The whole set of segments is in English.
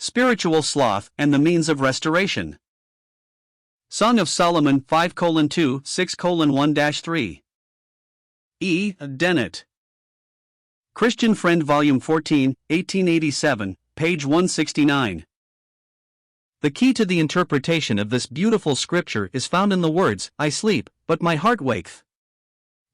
Spiritual sloth and the means of restoration. Song of Solomon 5:2, 6:1-3. E. Dennett. Christian Friend Volume 14, 1887, page 169. The key to the interpretation of this beautiful scripture is found in the words, "I sleep, but my heart waketh."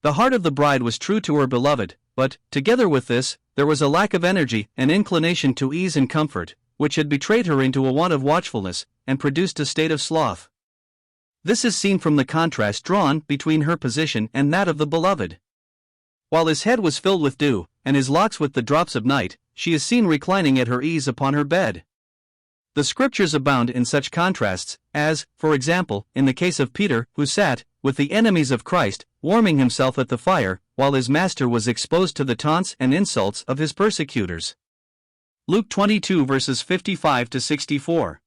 The heart of the bride was true to her beloved, but, together with this, there was a lack of energy and inclination to ease and comfort, which had betrayed her into a want of watchfulness, and produced a state of sloth. This is seen from the contrast drawn between her position and that of the beloved. While his head was filled with dew, and his locks with the drops of night, she is seen reclining at her ease upon her bed. The scriptures abound in such contrasts, as, for example, in the case of Peter, who sat, with the enemies of Christ, warming himself at the fire, while his master was exposed to the taunts and insults of his persecutors. Luke 22 verses 55-64.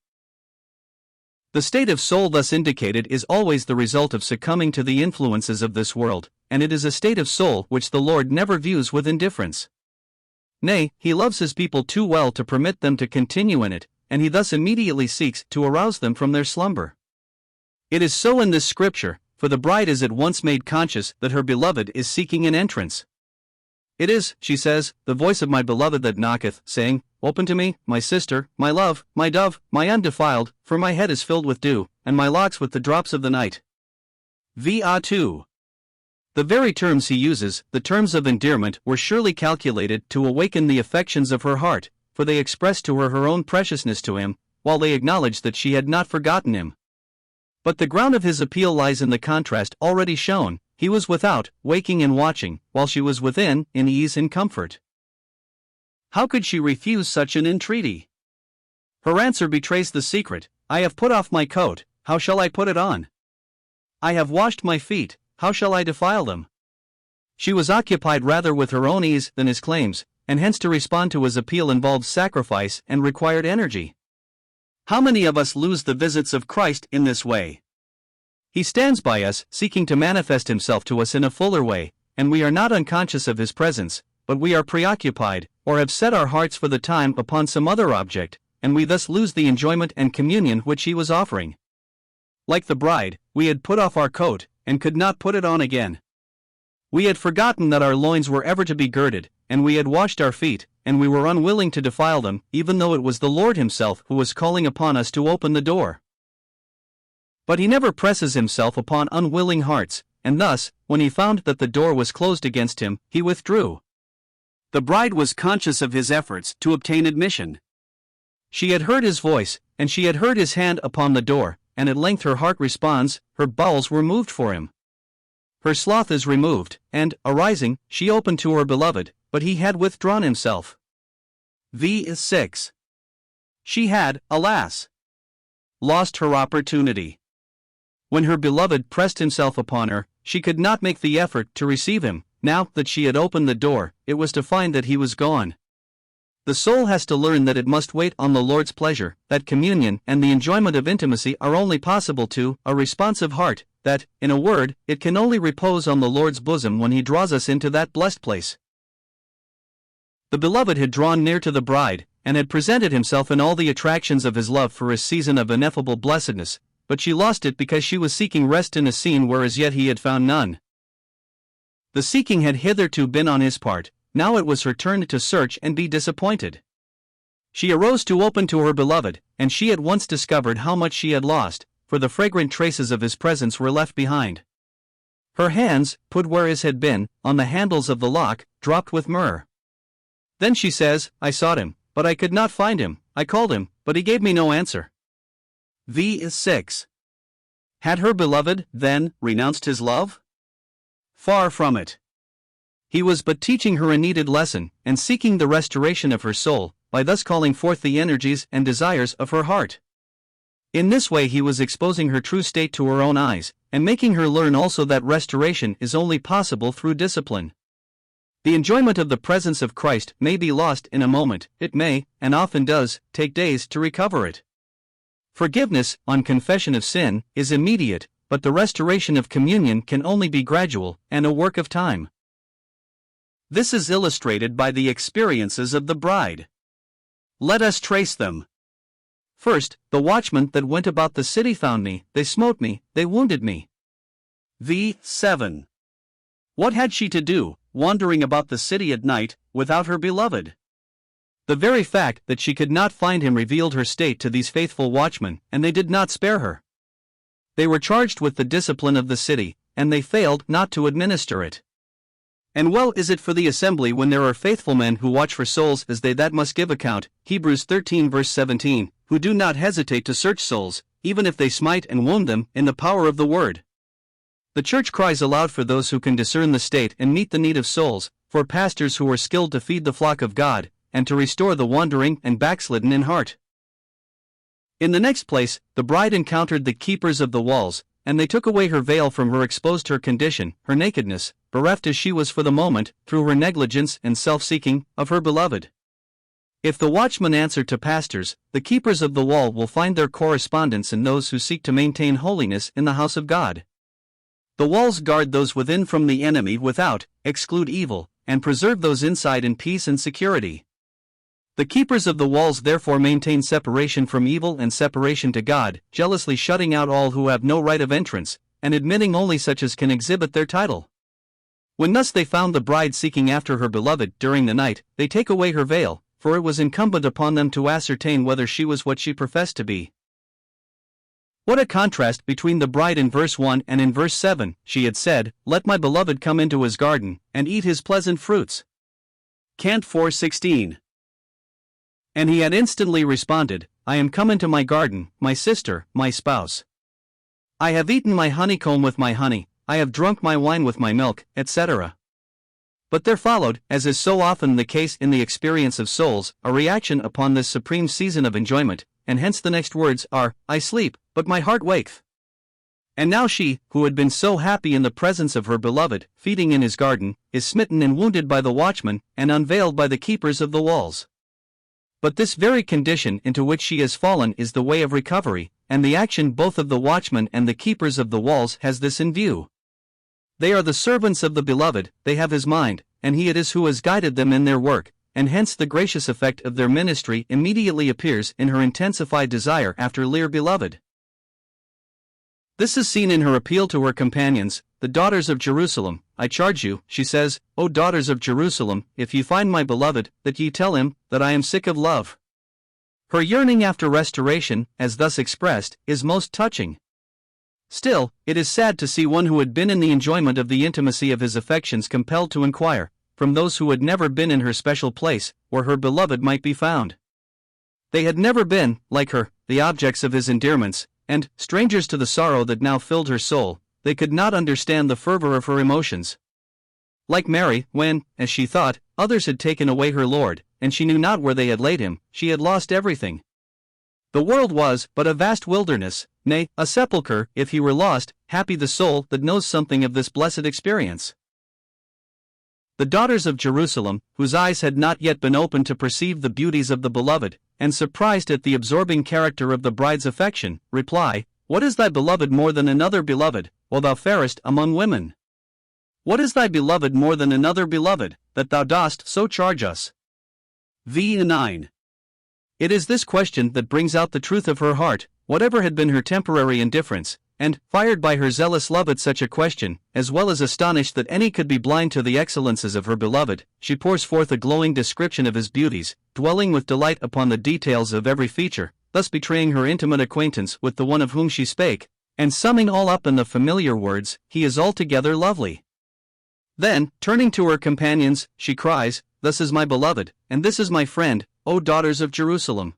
The state of soul thus indicated is always the result of succumbing to the influences of this world, and it is a state of soul which the Lord never views with indifference. Nay, he loves his people too well to permit them to continue in it, and he thus immediately seeks to arouse them from their slumber. It is so in this scripture, for the bride is at once made conscious that her beloved is seeking an entrance. "It is," she says, "the voice of my beloved that knocketh, saying, Open to me, my sister, my love, my dove, my undefiled, for my head is filled with dew, and my locks with the drops of the night." Veytaux. The very terms he uses, the terms of endearment, were surely calculated to awaken the affections of her heart, for they expressed to her own preciousness to him, while they acknowledged that she had not forgotten him. But the ground of his appeal lies in the contrast already shown. He was without, waking and watching, while she was within, in ease and comfort. How could she refuse such an entreaty? Her answer betrays the secret. "I have put off my coat, how shall I put it on? I have washed my feet, how shall I defile them?" She was occupied rather with her own ease than his claims, and hence to respond to his appeal involved sacrifice and required energy. How many of us lose the visits of Christ in this way? He stands by us, seeking to manifest himself to us in a fuller way, and we are not unconscious of his presence, but we are preoccupied, or have set our hearts for the time upon some other object, and we thus lose the enjoyment and communion which he was offering. Like the bride, we had put off our coat, and could not put it on again. We had forgotten that our loins were ever to be girded, and we had washed our feet, and we were unwilling to defile them, even though it was the Lord himself who was calling upon us to open the door. But he never presses himself upon unwilling hearts, and thus, when he found that the door was closed against him, he withdrew. The bride was conscious of his efforts to obtain admission. She had heard his voice, and she had heard his hand upon the door, and at length her heart responds, her bowels were moved for him. Her sloth is removed, and, arising, she opened to her beloved, but he had withdrawn himself. V6. She had, alas, lost her opportunity. When her beloved pressed himself upon her, she could not make the effort to receive him. Now that she had opened the door, it was to find that he was gone. The soul has to learn that it must wait on the Lord's pleasure, that communion and the enjoyment of intimacy are only possible to a responsive heart, that, in a word, it can only repose on the Lord's bosom when he draws us into that blessed place. The beloved had drawn near to the bride, and had presented himself in all the attractions of his love for a season of ineffable blessedness, but she lost it because she was seeking rest in a scene where as yet he had found none. The seeking had hitherto been on his part, now it was her turn to search and be disappointed. She arose to open to her beloved, and she at once discovered how much she had lost, for the fragrant traces of his presence were left behind. Her hands, put where his had been, on the handles of the lock, dropped with myrrh. Then she says, "I sought him, but I could not find him, I called him, but he gave me no answer." V6. Had her beloved, then, renounced his love? Far from it. He was but teaching her a needed lesson, and seeking the restoration of her soul, by thus calling forth the energies and desires of her heart. In this way he was exposing her true state to her own eyes, and making her learn also that restoration is only possible through discipline. The enjoyment of the presence of Christ may be lost in a moment, it may, and often does, take days to recover it. Forgiveness, on confession of sin, is immediate, but the restoration of communion can only be gradual, and a work of time. This is illustrated by the experiences of the bride. Let us trace them. First, the watchmen that went about the city found me, they smote me, they wounded me. V7. What had she to do, wandering about the city at night, without her beloved? The very fact that she could not find him revealed her state to these faithful watchmen, and they did not spare her. They were charged with the discipline of the city, and they failed not to administer it. And well is it for the assembly when there are faithful men who watch for souls as they that must give account, Hebrews 13 verse 17, who do not hesitate to search souls, even if they smite and wound them, in the power of the word. The Church cries aloud for those who can discern the state and meet the need of souls, for pastors who are skilled to feed the flock of God, and to restore the wandering and backslidden in heart. In the next place, the bride encountered the keepers of the walls, and they took away her veil from her, exposed her condition, her nakedness, bereft as she was for the moment, through her negligence and self-seeking, of her beloved. If the watchmen answer to pastors, the keepers of the wall will find their correspondence in those who seek to maintain holiness in the house of God. The walls guard those within from the enemy without, exclude evil, and preserve those inside in peace and security. The keepers of the walls therefore maintain separation from evil and separation to God, jealously shutting out all who have no right of entrance, and admitting only such as can exhibit their title. When thus they found the bride seeking after her beloved during the night, they take away her veil, for it was incumbent upon them to ascertain whether she was what she professed to be. What a contrast between the bride in verse 1 and in verse 7, she had said, "Let my beloved come into his garden, and eat his pleasant fruits." Cant 4:16. And he had instantly responded, "I am come into my garden, my sister, my spouse. I have eaten my honeycomb with my honey, I have drunk my wine with my milk," etc. But there followed, as is so often the case in the experience of souls, a reaction upon this supreme season of enjoyment, and hence the next words are, "I sleep, but my heart waketh." And now she, who had been so happy in the presence of her beloved, feeding in his garden, is smitten and wounded by the watchmen, and unveiled by the keepers of the walls. But this very condition into which she has fallen is the way of recovery, and the action both of the watchmen and the keepers of the walls has this in view. They are the servants of the beloved, they have his mind, and he it is who has guided them in their work, and hence the gracious effect of their ministry immediately appears in her intensified desire after their beloved. This is seen in her appeal to her companions, the daughters of Jerusalem. "I charge you," she says, "O daughters of Jerusalem, if ye find my beloved, that ye tell him, that I am sick of love." Her yearning after restoration, as thus expressed, is most touching. Still, it is sad to see one who had been in the enjoyment of the intimacy of his affections compelled to inquire, from those who had never been in her special place, where her beloved might be found. They had never been, like her, the objects of his endearments, and, strangers to the sorrow that now filled her soul, they could not understand the fervor of her emotions. Like Mary, when, as she thought, others had taken away her Lord, and she knew not where they had laid him, she had lost everything. The world was but a vast wilderness, nay, a sepulchre, if he were lost. Happy the soul that knows something of this blessed experience. The daughters of Jerusalem, whose eyes had not yet been opened to perceive the beauties of the beloved, and surprised at the absorbing character of the bride's affection, reply, "What is thy beloved more than another beloved, O thou fairest among women? What is thy beloved more than another beloved, that thou dost so charge us?" V9. It is this question that brings out the truth of her heart, whatever had been her temporary indifference, and, fired by her zealous love at such a question, as well as astonished that any could be blind to the excellences of her beloved, she pours forth a glowing description of his beauties, dwelling with delight upon the details of every feature, thus betraying her intimate acquaintance with the one of whom she spake, and summing all up in the familiar words, "He is altogether lovely." Then, turning to her companions, she cries, "Thus is my beloved, and this is my friend, O daughters of Jerusalem."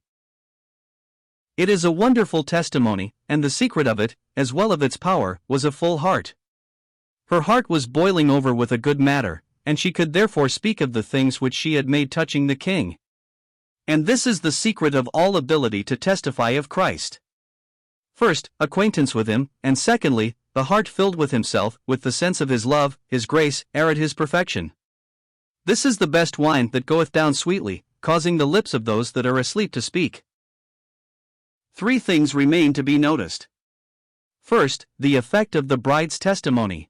It is a wonderful testimony, and the secret of it, as well of its power, was a full heart. Her heart was boiling over with a good matter, and she could therefore speak of the things which she had made touching the King. And this is the secret of all ability to testify of Christ. First, acquaintance with him, and secondly, the heart filled with himself, with the sense of his love, his grace, at his perfection. This is the best wine that goeth down sweetly, causing the lips of those that are asleep to speak. Three things remain to be noticed. First, the effect of the bride's testimony.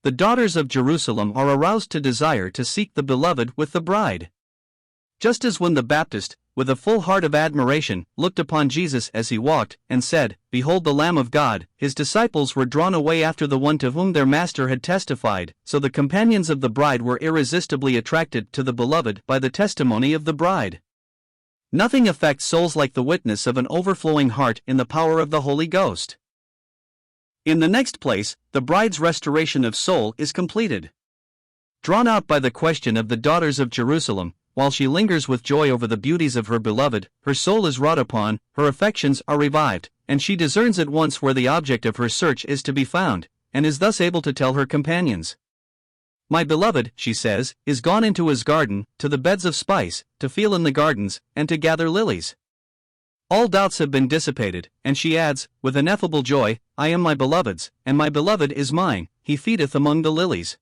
The daughters of Jerusalem are aroused to desire to seek the beloved with the bride. just as when the Baptist, with a full heart of admiration, looked upon Jesus as he walked, and said, "Behold the Lamb of God," his disciples were drawn away after the one to whom their master had testified, so the companions of the bride were irresistibly attracted to the beloved by the testimony of the bride. Nothing affects souls like the witness of an overflowing heart in the power of the Holy Ghost. In the next place, the bride's restoration of soul is completed. Drawn out by the question of the daughters of Jerusalem, while she lingers with joy over the beauties of her beloved, her soul is wrought upon, her affections are revived, and she discerns at once where the object of her search is to be found, and is thus able to tell her companions. "My beloved," she says, "is gone into his garden, to the beds of spice, to feel in the gardens, and to gather lilies." All doubts have been dissipated, and she adds, with ineffable joy, "I am my beloved's, and my beloved is mine, he feedeth among the lilies."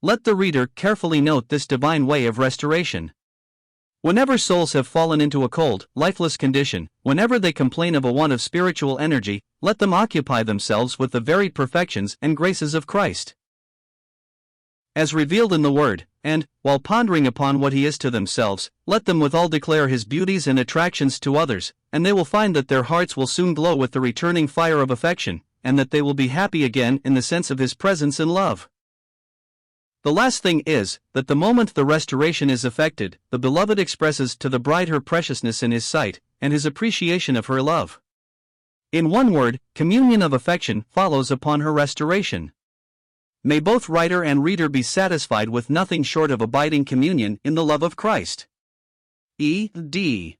Let the reader carefully note this divine way of restoration. Whenever souls have fallen into a cold, lifeless condition, whenever they complain of a want of spiritual energy, let them occupy themselves with the varied perfections and graces of Christ, as revealed in the Word, and, while pondering upon what He is to themselves, let them withal declare His beauties and attractions to others, and they will find that their hearts will soon glow with the returning fire of affection, and that they will be happy again in the sense of His presence and love. The last thing is, that the moment the restoration is effected, the beloved expresses to the bride her preciousness in his sight, and his appreciation of her love. In one word, communion of affection follows upon her restoration. May both writer and reader be satisfied with nothing short of abiding communion in the love of Christ. E.D.